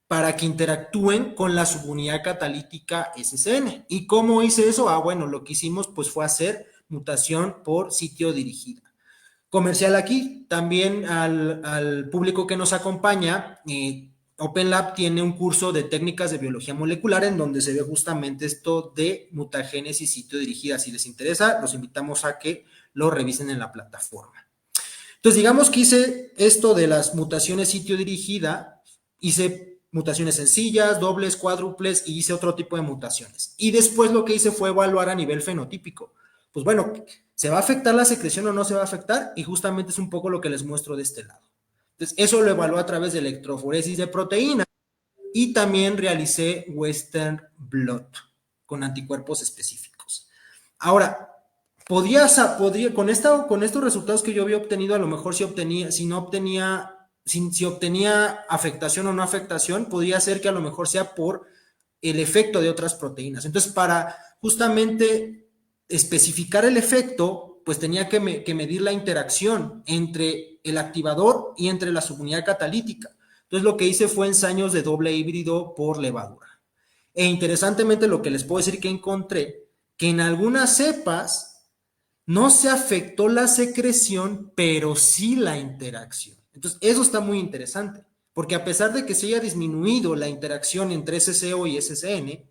para que interactúen con la subunidad catalítica SCN. ¿Y cómo hice eso? Bueno, lo que hicimos pues fue hacer mutación por sitio dirigida. Comercial aquí, también al público que nos acompaña, OpenLab tiene un curso de técnicas de biología molecular en donde se ve justamente esto de mutagénesis sitio dirigida. Si les interesa, los invitamos a que lo revisen en la plataforma. Entonces, digamos que hice esto de las mutaciones sitio dirigida, hice mutaciones sencillas, dobles, cuádruples, y hice otro tipo de mutaciones. Y después lo que hice fue evaluar a nivel fenotípico. Pues bueno, ¿se va a afectar la secreción o no se va a afectar? Y justamente es un poco lo que les muestro de este lado. Entonces, eso lo evalué a través de electroforesis de proteína y también realicé Western blot con anticuerpos específicos. Ahora, podría con estos resultados que yo había obtenido, a lo mejor si obtenía afectación o no afectación, podría ser que a lo mejor sea por el efecto de otras proteínas. Entonces, para justamente especificar el efecto, pues tenía que medir la interacción entre el activador y entre la subunidad catalítica. Entonces, lo que hice fue ensayos de doble híbrido por levadura. E interesantemente, lo que les puedo decir que encontré, que en algunas cepas no se afectó la secreción, pero sí la interacción. Entonces, eso está muy interesante, porque a pesar de que se haya disminuido la interacción entre SCO y SCN,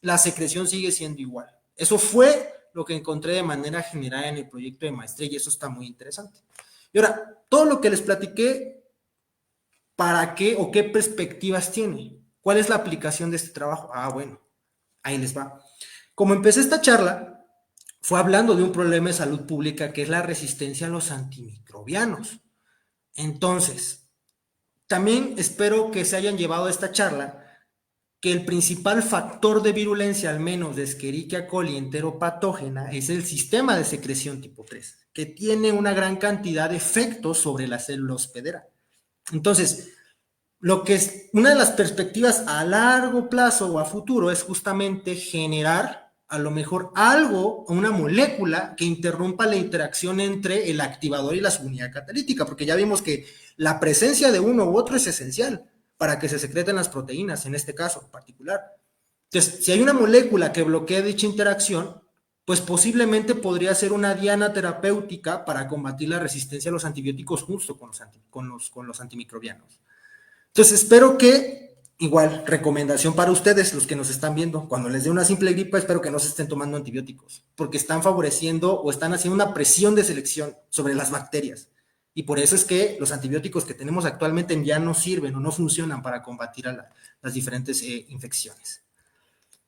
la secreción sigue siendo igual. Eso fue lo que encontré de manera general en el proyecto de maestría y eso está muy interesante. Y ahora, todo lo que les platiqué, ¿para qué o qué perspectivas tiene? ¿Cuál es la aplicación de este trabajo? Bueno, ahí les va. Como empecé esta charla, fue hablando de un problema de salud pública que es la resistencia a los antimicrobianos. Entonces, también espero que se hayan llevado a esta charla que el principal factor de virulencia, al menos de Escherichia coli enteropatógena, es el sistema de secreción tipo 3, que tiene una gran cantidad de efectos sobre la célula hospedera. Entonces, lo que es una de las perspectivas a largo plazo o a futuro es justamente generar a lo mejor algo, una molécula que interrumpa la interacción entre el activador y la subunidad catalítica, porque ya vimos que la presencia de uno u otro es esencial para que se secreten las proteínas, en este caso en particular. Entonces, si hay una molécula que bloquea dicha interacción, pues posiblemente podría ser una diana terapéutica para combatir la resistencia a los antibióticos justo con los antimicrobianos. Entonces, espero que, igual, recomendación para ustedes, los que nos están viendo, cuando les dé una simple gripa, espero que no se estén tomando antibióticos, porque están favoreciendo o están haciendo una presión de selección sobre las bacterias. y por eso es que los antibióticos que tenemos actualmente ya no sirven o no funcionan para combatir a las diferentes infecciones.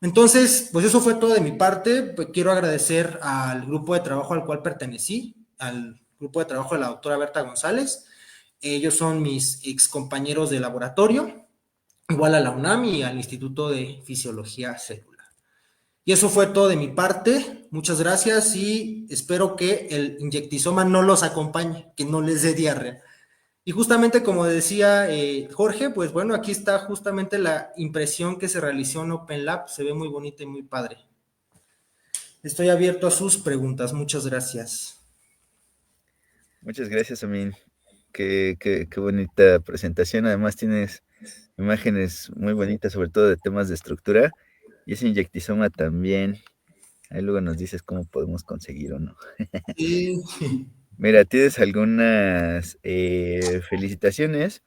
Entonces, pues eso fue todo de mi parte. Pues quiero agradecer al grupo de trabajo al cual pertenecí, al grupo de trabajo de la doctora Berta González. Ellos son mis ex compañeros de laboratorio, igual a la UNAM y al Instituto de Fisiología Celular. Y eso fue todo de mi parte. Muchas gracias y espero que el inyectisoma no los acompañe, que no les dé diarrea. Y justamente como decía Jorge, pues bueno, aquí está justamente la impresión que se realizó en Open Lab. Se ve muy bonita y muy padre. Estoy abierto a sus preguntas. Muchas gracias. Muchas gracias, Amin. Qué bonita presentación. Además tienes imágenes muy bonitas, sobre todo de temas de estructura. Y ese inyectisoma también. Ahí luego nos dices cómo podemos conseguir o no. Sí. Mira, tienes algunas felicitaciones.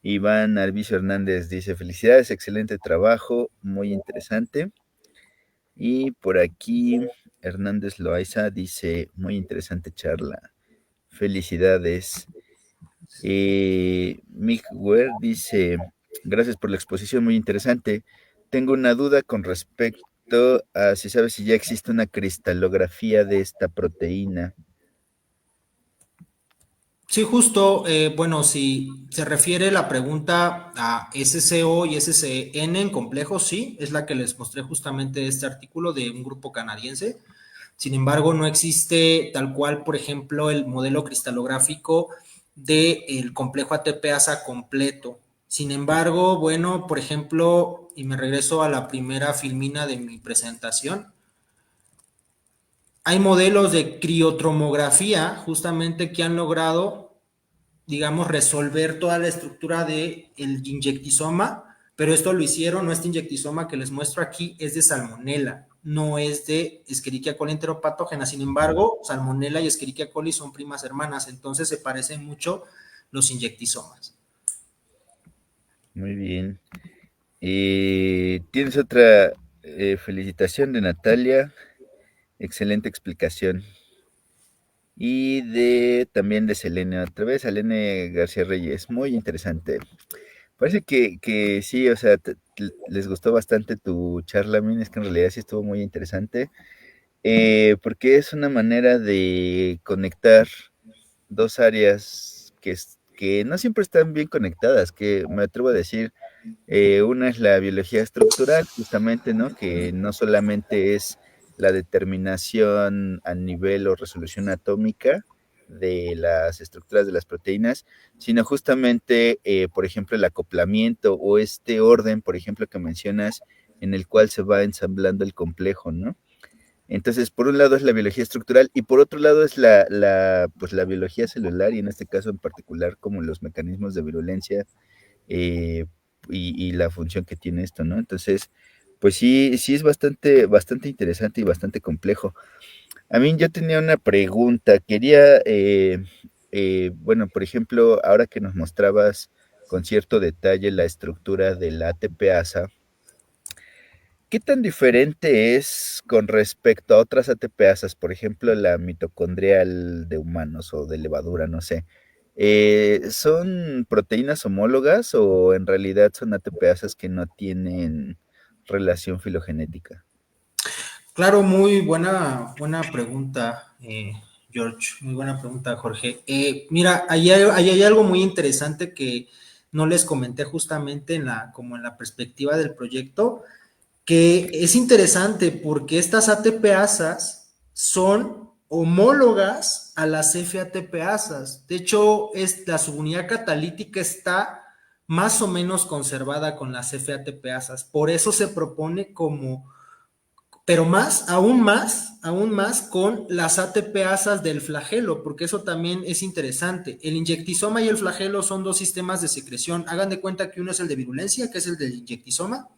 Iván Alviso Hernández dice, felicidades, excelente trabajo, muy interesante. Y por aquí Hernández Loaiza dice, muy interesante charla, felicidades. Mick Ware dice, gracias por la exposición, muy interesante. Tengo una duda con respecto a si sabes si ya existe una cristalografía de esta proteína. Sí, justo, bueno, si se refiere la pregunta a SCO y SCN en complejo, sí, es la que les mostré justamente este artículo de un grupo canadiense. Sin embargo, no existe tal cual, por ejemplo, el modelo cristalográfico del complejo ATPasa completo. Sin embargo, bueno, por ejemplo, y me regreso a la primera filmina de mi presentación, hay modelos de criotromografía justamente que han logrado, digamos, resolver toda la estructura del inyectisoma, pero esto lo hicieron, no este inyectisoma que les muestro aquí es de salmonela, no es de Escherichia coli enteropatógena. Sin embargo, salmonela y Escherichia coli son primas hermanas, entonces se parecen mucho los inyectisomas. Muy bien. Tienes otra felicitación de Natalia, excelente explicación. Y también de Selene, otra vez, Selene García Reyes, muy interesante. Parece que sí, o sea, les gustó bastante tu charla, Min, es que en realidad sí estuvo muy interesante, porque es una manera de conectar dos áreas que no siempre están bien conectadas, que me atrevo a decir, una es la biología estructural, justamente, ¿no? Que no solamente es la determinación a nivel o resolución atómica de las estructuras de las proteínas, sino justamente, por ejemplo, el acoplamiento o este orden, por ejemplo, que mencionas, en el cual se va ensamblando el complejo, ¿no? Entonces, por un lado es la biología estructural y por otro lado es pues la biología celular y en este caso en particular como los mecanismos de virulencia eh, y la función que tiene esto, ¿no? Entonces, pues sí, sí es bastante interesante y bastante complejo. A mí yo tenía una pregunta, quería, bueno, por ejemplo, ahora que nos mostrabas con cierto detalle la estructura del ATPasa, ¿qué tan diferente es con respecto a otras ATPasas? Por ejemplo, la mitocondrial de humanos o de levadura, no sé. ¿Son proteínas homólogas o en realidad son ATPasas que no tienen relación filogenética? Claro, muy buena pregunta, George. Muy buena pregunta, Jorge. Mira, ahí hay algo muy interesante que no les comenté justamente como en la perspectiva del proyecto, que es interesante porque estas ATPasas son homólogas a las FATPasas. De hecho, la subunidad catalítica está más o menos conservada con las FATPasas. Por eso se propone como, pero aún más con las ATPasas del flagelo, porque eso también es interesante. El inyectisoma y el flagelo son dos sistemas de secreción. Hagan de cuenta que uno es el de virulencia, que es el del inyectisoma,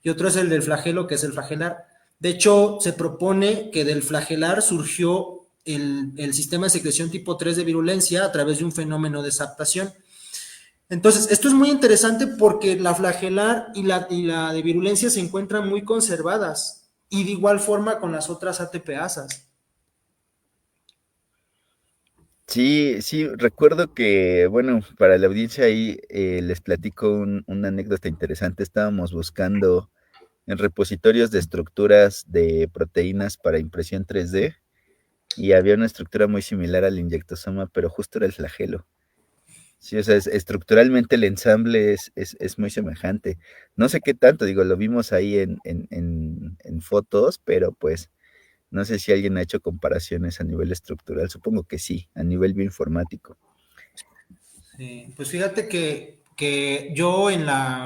y otro es el del flagelo, que es el flagelar. De hecho, se propone que del flagelar surgió el sistema de secreción tipo 3 de virulencia a través de un fenómeno de adaptación. Entonces, esto es muy interesante porque la flagelar y la de virulencia se encuentran muy conservadas y de igual forma con las otras ATPasas. Sí, sí, recuerdo que, bueno, para la audiencia ahí les platico una anécdota interesante. Estábamos buscando en repositorios de estructuras de proteínas para impresión 3D y había una estructura muy similar al inyectosoma, pero justo era el flagelo. Sí, o sea, estructuralmente el ensamble es muy semejante. No sé qué tanto, digo, lo vimos ahí en fotos, pero pues no sé si alguien ha hecho comparaciones a nivel estructural. Supongo que sí, a nivel bioinformático. Sí, pues fíjate que yo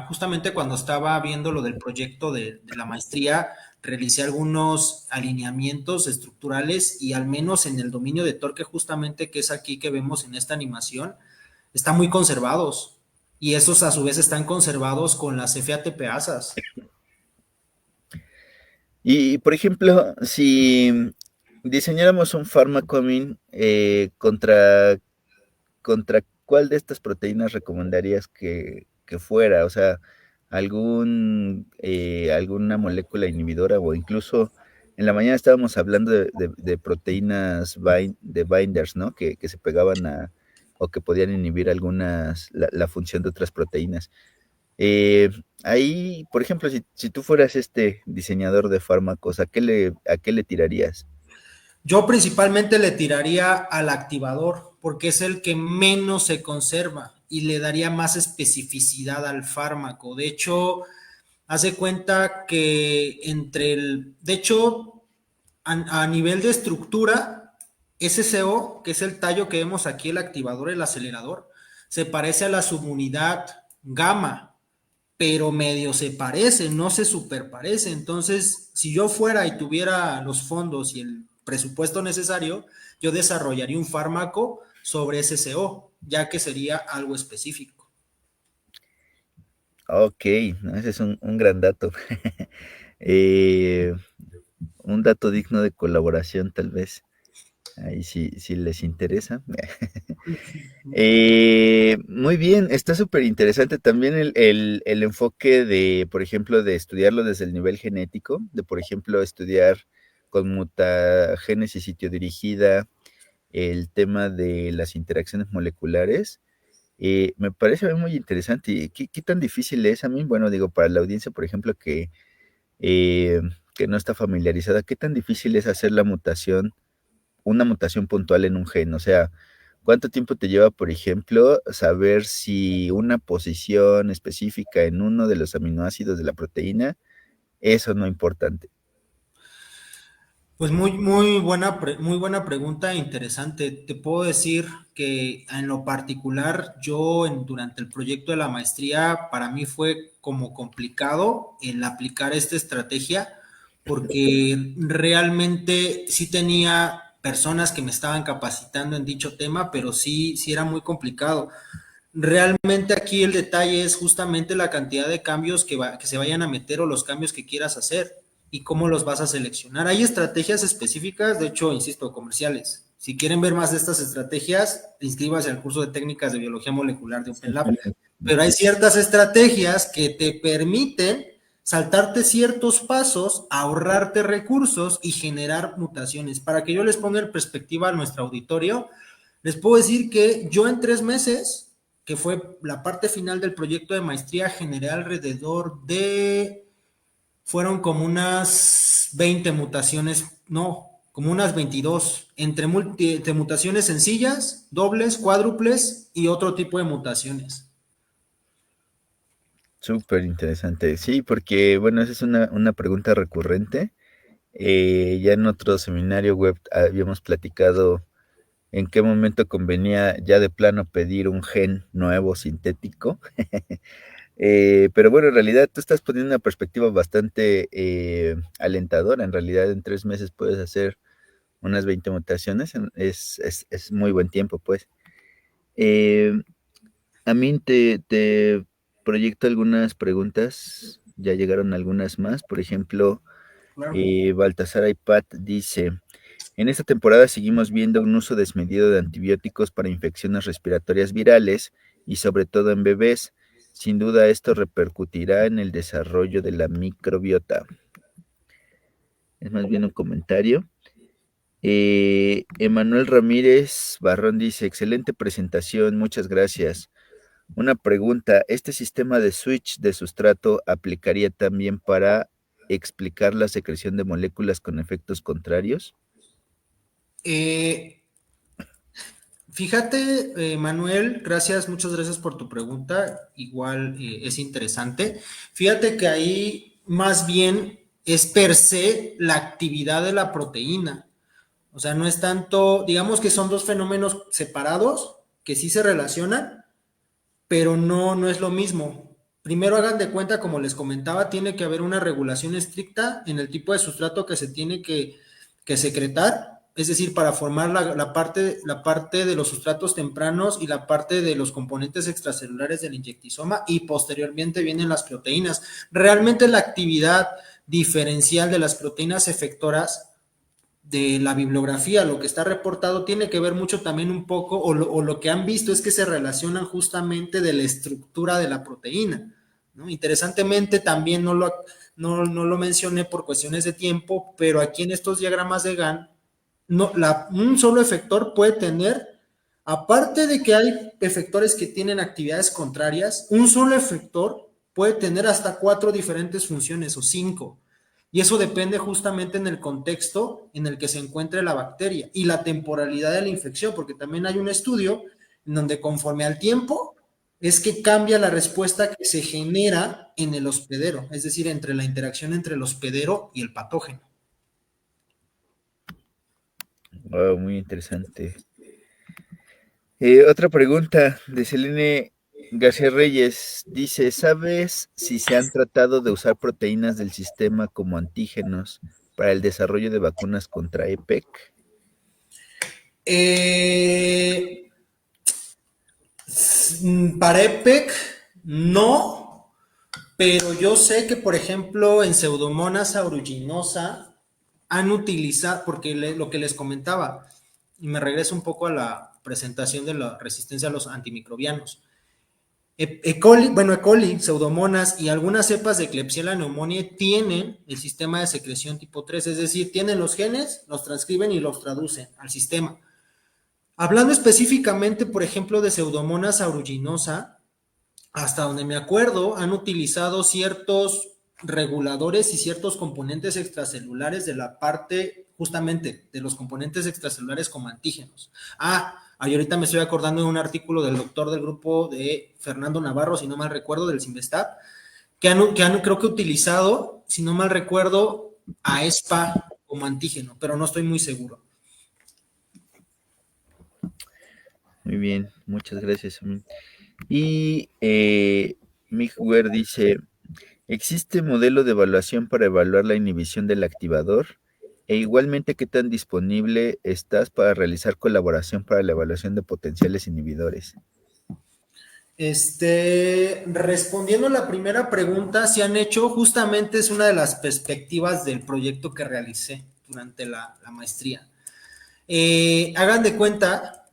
justamente cuando estaba viendo lo del proyecto de la maestría, realicé algunos alineamientos estructurales y al menos en el dominio de torque justamente que es aquí que vemos en esta animación, están muy conservados y esos a su vez están conservados con las FATPasas. Y, por ejemplo, si diseñáramos un fármaco, Amin, ¿contra cuál de estas proteínas recomendarías que fuera? O sea, alguna molécula inhibidora o incluso en la mañana estábamos hablando de proteínas de binders, ¿no? Que se pegaban o que podían inhibir la función de otras proteínas. Eh, Ahí, por ejemplo, si tú fueras este diseñador de fármacos, a qué le tirarías? Yo principalmente le tiraría al activador porque es el que menos se conserva y le daría más especificidad al fármaco. De hecho, hace cuenta que de hecho, a nivel de estructura, SCO, que es el tallo que vemos aquí, el activador, el acelerador, se parece a la subunidad gamma, pero medio se parece, no se superparece. Entonces, si yo fuera y tuviera los fondos y el presupuesto necesario, yo desarrollaría un fármaco sobre SCO, ya que sería algo específico. Ok, no, ese es un gran dato. Eh, un dato digno de colaboración, tal vez. Ahí sí, si les interesa. Muy bien, está súper interesante también el enfoque de, por ejemplo, de estudiarlo desde el nivel genético, de, por ejemplo, estudiar con mutagénesis sitio-dirigida, el tema de las interacciones moleculares. Me parece muy interesante. ¿Y qué tan difícil es a mí? Bueno, digo, para la audiencia, por ejemplo, eh, que no está familiarizada, ¿qué tan difícil es hacer una mutación puntual en un gen? O sea, ¿cuánto tiempo te lleva, por ejemplo, saber si una posición específica en uno de los aminoácidos de la proteína es o no importante? Pues muy buena pregunta, interesante. Te puedo decir que en lo particular, durante el proyecto de la maestría, para mí fue como complicado el aplicar esta estrategia, porque realmente sí tenía personas que me estaban capacitando en dicho tema, pero sí era muy complicado. Realmente aquí el detalle es justamente la cantidad de cambios que se vayan a meter o los cambios que quieras hacer y cómo los vas a seleccionar. Hay estrategias específicas, de hecho, insisto, comerciales. Si quieren ver más de estas estrategias, inscríbase al curso de técnicas de biología molecular de OpenLab. Pero hay ciertas estrategias que te permiten saltarte ciertos pasos, ahorrarte recursos y generar mutaciones. Para que yo les ponga en perspectiva a nuestro auditorio, les puedo decir que yo en 3 meses, que fue la parte final del proyecto de maestría, generé alrededor fueron como unas 20 mutaciones, no, como unas 22, entre mutaciones sencillas, dobles, cuádruples y otro tipo de mutaciones. Súper interesante. Sí, porque, bueno, esa es una pregunta recurrente. Ya en otro seminario web habíamos platicado en qué momento convenía ya de plano pedir un gen nuevo sintético. Pero bueno, en realidad tú estás poniendo una perspectiva bastante alentadora. En realidad en 3 meses puedes hacer unas 20 mutaciones. Es muy buen tiempo, pues. Eh, a mí te proyecto algunas preguntas. Ya llegaron algunas más. Por ejemplo, Claro. Baltasar Aipat dice, en esta temporada seguimos viendo un uso desmedido de antibióticos para infecciones respiratorias virales y sobre todo en bebés. Sin duda esto repercutirá en el desarrollo de la microbiota. Es más bien un comentario. Emanuel Ramírez Barrón dice, excelente presentación, muchas gracias. Una pregunta, ¿este sistema de switch de sustrato aplicaría también para explicar la secreción de moléculas con efectos contrarios? Eh, Fíjate, Manuel, muchas gracias por tu pregunta. Igual es interesante. Fíjate que ahí más bien es per se la actividad de la proteína. O sea, no es tanto, digamos que son dos fenómenos separados que sí se relacionan, pero no es lo mismo. Primero hagan de cuenta, como les comentaba, tiene que haber una regulación estricta en el tipo de sustrato que se tiene que secretar, es decir, para formar la parte de los sustratos tempranos y la parte de los componentes extracelulares del inyectisoma, y posteriormente vienen las proteínas. Realmente la actividad diferencial de las proteínas efectoras de la bibliografía, lo que está reportado, tiene que ver mucho también un poco, o lo que han visto es que se relacionan justamente de la estructura de la proteína, ¿no? Interesantemente, también no lo mencioné por cuestiones de tiempo, pero aquí en estos diagramas de Gann, un solo efector puede tener, aparte de que hay efectores que tienen actividades contrarias, un solo efector puede tener hasta 4 diferentes funciones o 5. Y eso depende justamente en el contexto en el que se encuentre la bacteria y la temporalidad de la infección, porque también hay un estudio en donde conforme al tiempo es que cambia la respuesta que se genera en el hospedero, es decir, entre la interacción entre el hospedero y el patógeno. Wow, muy interesante. Otra pregunta de Selene García Reyes. Dice, ¿sabes si se han tratado de usar proteínas del sistema como antígenos para el desarrollo de vacunas contra EPEC? Eh, para EPEC, no, pero yo sé que, por ejemplo, en Pseudomonas aeruginosa han utilizado, porque lo que les comentaba, y me regreso un poco a la presentación de la resistencia a los antimicrobianos. E. coli, Pseudomonas y algunas cepas de Klebsiella pneumoniae tienen el sistema de secreción tipo 3, es decir, tienen los genes, los transcriben y los traducen al sistema. Hablando específicamente, por ejemplo, de Pseudomonas aeruginosa, hasta donde me acuerdo, han utilizado ciertos reguladores y ciertos componentes extracelulares de la parte, justamente, de los componentes extracelulares como antígenos. Y ahorita me estoy acordando de un artículo del doctor del grupo de Fernando Navarro, si no mal recuerdo, del Simvestab, que han creo que utilizado, si no mal recuerdo, a ESPA como antígeno, pero no estoy muy seguro. Muy bien, muchas gracias. Y Miguel dice, ¿existe modelo de evaluación para evaluar la inhibición del activador? E igualmente, ¿qué tan disponible estás para realizar colaboración para la evaluación de potenciales inhibidores? Respondiendo a la primera pregunta, se han hecho, justamente es una de las perspectivas del proyecto que realicé durante la maestría. Hagan de cuenta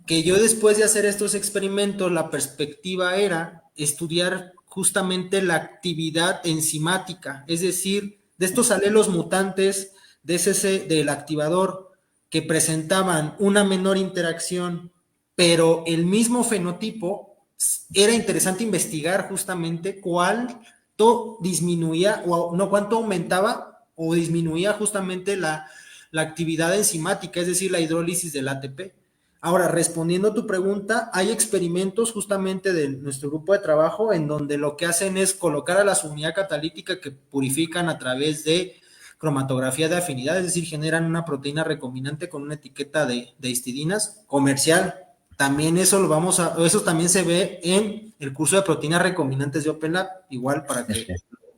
que yo, después de hacer estos experimentos, la perspectiva era estudiar justamente la actividad enzimática, es decir, de estos alelos mutantes del activador que presentaban una menor interacción, pero el mismo fenotipo. Era interesante investigar justamente cuánto disminuía, o no, cuánto aumentaba o disminuía justamente la actividad enzimática, es decir, la hidrólisis del ATP. Ahora, respondiendo a tu pregunta, hay experimentos justamente de nuestro grupo de trabajo en donde lo que hacen es colocar a la subunidad catalítica que purifican a través de cromatografía de afinidad, es decir, generan una proteína recombinante con una etiqueta de histidinas comercial. También eso también se ve en el curso de proteínas recombinantes de OpenLab, igual para que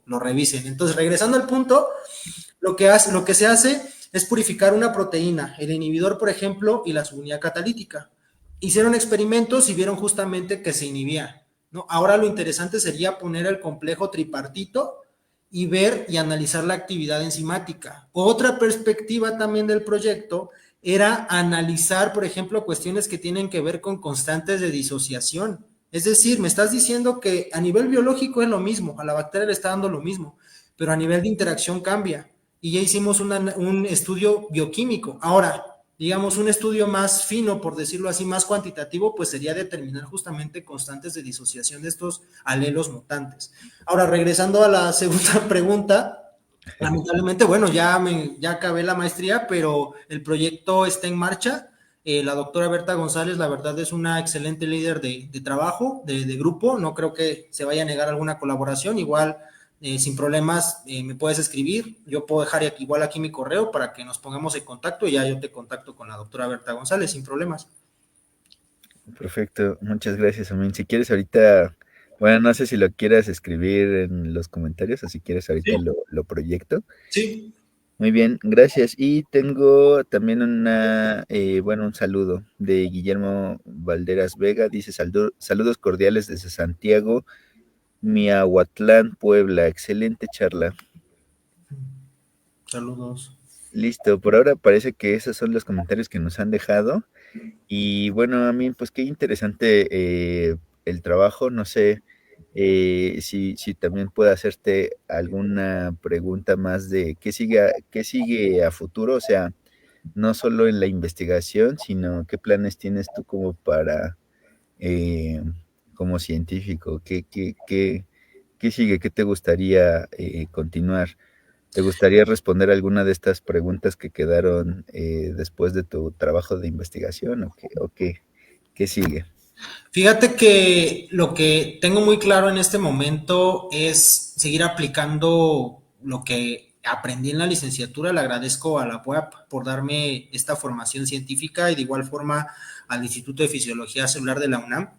lo revisen. Entonces, regresando al punto, lo que se hace es purificar una proteína, el inhibidor, por ejemplo, y la subunidad catalítica. Hicieron experimentos y vieron justamente que se inhibía, ¿no? Ahora lo interesante sería poner el complejo tripartito y ver y analizar la actividad enzimática. Otra perspectiva también del proyecto era analizar, por ejemplo, cuestiones que tienen que ver con constantes de disociación. Es decir, me estás diciendo que a nivel biológico es lo mismo, a la bacteria le está dando lo mismo, pero a nivel de interacción cambia. y ya hicimos un estudio bioquímico. Ahora, digamos, un estudio más fino, por decirlo así, más cuantitativo, pues sería determinar justamente constantes de disociación de estos alelos mutantes. Ahora, regresando a la segunda pregunta, lamentablemente, bueno, ya acabé la maestría, pero el proyecto está en marcha. La doctora Berta González, la verdad, es una excelente líder de trabajo, de grupo. No creo que se vaya a negar alguna colaboración. Igual, sin problemas, me puedes escribir. Yo puedo dejar igual aquí mi correo para que nos pongamos en contacto y ya yo te contacto con la doctora Berta González, sin problemas. Perfecto, muchas gracias, Amin. Si quieres ahorita, bueno, no sé si lo quieras escribir en los comentarios o si quieres ahorita Sí, lo proyecto. sí. Muy bien, gracias. Y tengo también bueno, un saludo de Guillermo Valderas Vega. Dice saludos cordiales desde Santiago, Miahuatlán, Puebla. Excelente charla. Saludos. Listo, por ahora parece que esos son los comentarios que nos han dejado. Y bueno, a mí, pues qué interesante el trabajo. No sé si también puedo hacerte alguna pregunta más de qué sigue a futuro, o sea, no solo en la investigación, sino qué planes tienes tú como eh, como científico, qué sigue, qué te gustaría continuar. ¿Te gustaría responder alguna de estas preguntas que quedaron después de tu trabajo de investigación qué sigue? Fíjate que lo que tengo muy claro en este momento es seguir aplicando lo que aprendí en la licenciatura. Le agradezco a la UAP por darme esta formación científica y de igual forma al Instituto de Fisiología Celular de la UNAM,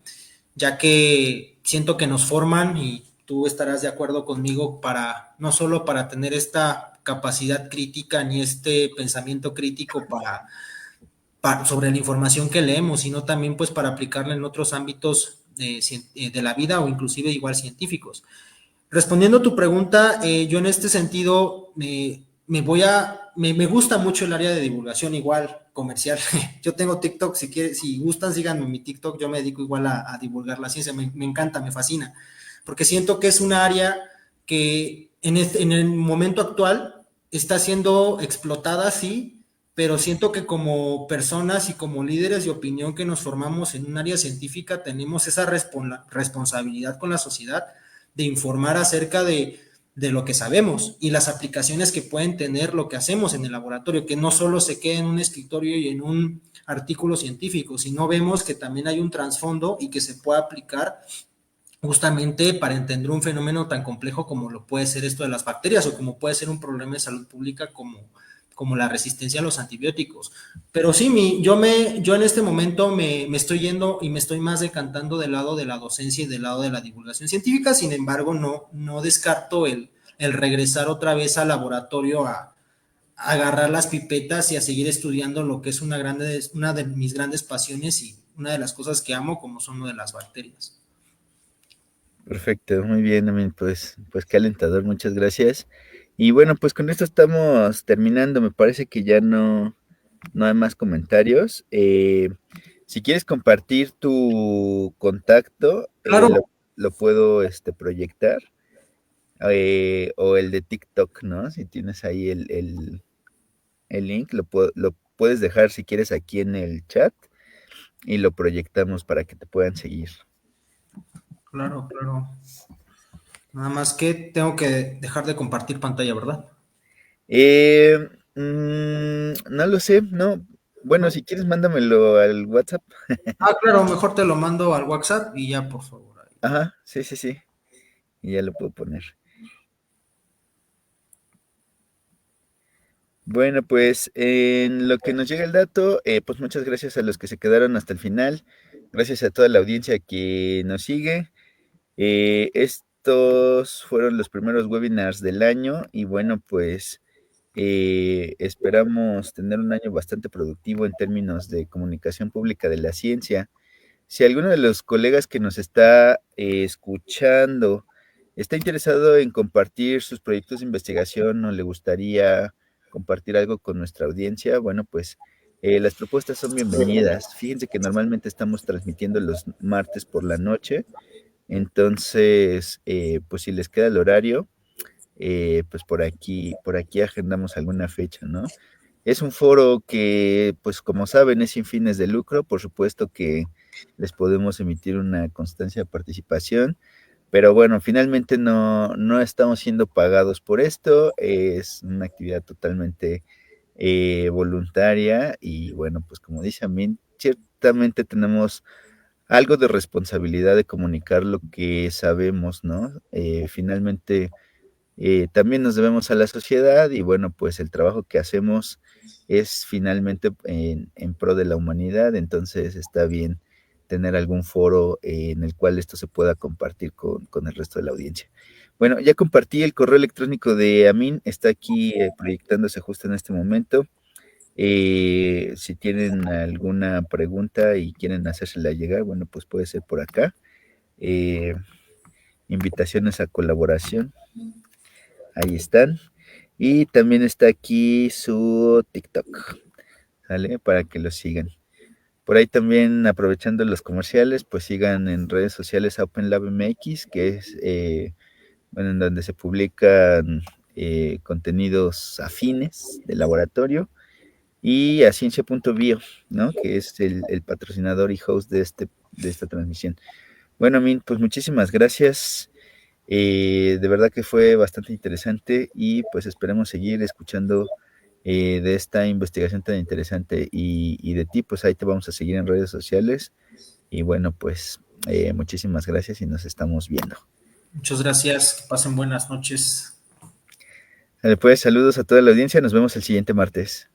ya que siento que nos forman y tú estarás de acuerdo conmigo para no solo para tener esta capacidad crítica ni este pensamiento crítico sobre la información que leemos, sino también pues para aplicarla en otros ámbitos de la vida o inclusive igual científicos. Respondiendo a tu pregunta, yo en este sentido me gusta mucho el área de divulgación igual comercial. Yo tengo TikTok, si gustan, síganme en mi TikTok, yo me dedico igual a divulgar la ciencia, me encanta, me fascina, porque siento que es un área que en el momento actual está siendo explotada, sí, pero siento que como personas y como líderes de opinión que nos formamos en un área científica tenemos esa responsabilidad con la sociedad de informar acerca de lo que sabemos y las aplicaciones que pueden tener lo que hacemos en el laboratorio, que no solo se quede en un escritorio y en un artículo científico, sino vemos que también hay un trasfondo y que se puede aplicar justamente para entender un fenómeno tan complejo como lo puede ser esto de las bacterias o como puede ser un problema de salud pública como la resistencia a los antibióticos. Pero sí, yo en este momento me estoy yendo y me estoy más decantando del lado de la docencia y del lado de la divulgación científica. Sin embargo, no descarto el regresar otra vez al laboratorio a agarrar las pipetas y a seguir estudiando lo que es una de mis grandes pasiones y una de las cosas que amo, como son lo de las bacterias. Perfecto, muy bien, Amin, pues qué alentador, muchas gracias. Y bueno, pues con esto estamos terminando, me parece que ya no hay más comentarios. Si quieres compartir tu contacto, Claro. lo puedo proyectar, o el de TikTok, ¿no? Si tienes ahí el link, lo puedes dejar si quieres aquí en el chat y lo proyectamos para que te puedan seguir. Claro, claro. Nada más que tengo que dejar de compartir pantalla, ¿verdad? Eh, no lo sé, no. Bueno, ¿No? si quieres, mándamelo al WhatsApp. Ah, claro, mejor te lo mando al WhatsApp y ya, por favor. Ahí. Ajá, sí, sí, sí. Y ya lo puedo poner. Bueno, pues en lo que nos llega el dato, pues muchas gracias a los que se quedaron hasta el final. Gracias a toda la audiencia que nos sigue. Estos fueron los primeros webinars del año y bueno, pues esperamos tener un año bastante productivo en términos de comunicación pública de la ciencia. Si alguno de los colegas que nos está escuchando está interesado en compartir sus proyectos de investigación o le gustaría compartir algo con nuestra audiencia, bueno, pues las propuestas son bienvenidas. Fíjense que normalmente estamos transmitiendo los martes por la noche, entonces, pues si les queda el horario, pues por aquí agendamos alguna fecha, ¿no? Es un foro que, pues como saben, es sin fines de lucro. Por supuesto que les podemos emitir una constancia de participación, pero bueno, finalmente no estamos siendo pagados por esto. Es una actividad totalmente voluntaria y bueno, pues como dice Amin, ciertamente tenemos algo de responsabilidad de comunicar lo que sabemos, ¿no? Finalmente también nos debemos a la sociedad y bueno, pues el trabajo que hacemos es finalmente en pro de la humanidad, entonces está bien tener algún foro en el cual esto se pueda compartir con el resto de la audiencia. Bueno, ya compartí el correo electrónico de Amin, está aquí proyectándose justo en este momento. Si tienen alguna pregunta y quieren hacérsela llegar, bueno, pues puede ser por acá. Eh, Invitaciones a colaboración, ahí están. Y también está aquí su TikTok, ¿sale? Para que lo sigan. Por ahí también, aprovechando los comerciales, pues sigan en redes sociales a OpenLab MX, que es, bueno, en donde se publican contenidos afines de laboratorio, y a Ciencia.bio, ¿no? Que es el patrocinador y host de esta transmisión. Bueno, Min, pues muchísimas gracias. De verdad que fue bastante interesante y pues esperemos seguir escuchando de esta investigación tan interesante y de ti, pues ahí te vamos a seguir en redes sociales. Y bueno, pues muchísimas gracias y nos estamos viendo. Muchas gracias, que pasen buenas noches. Pues saludos a toda la audiencia, nos vemos el siguiente martes.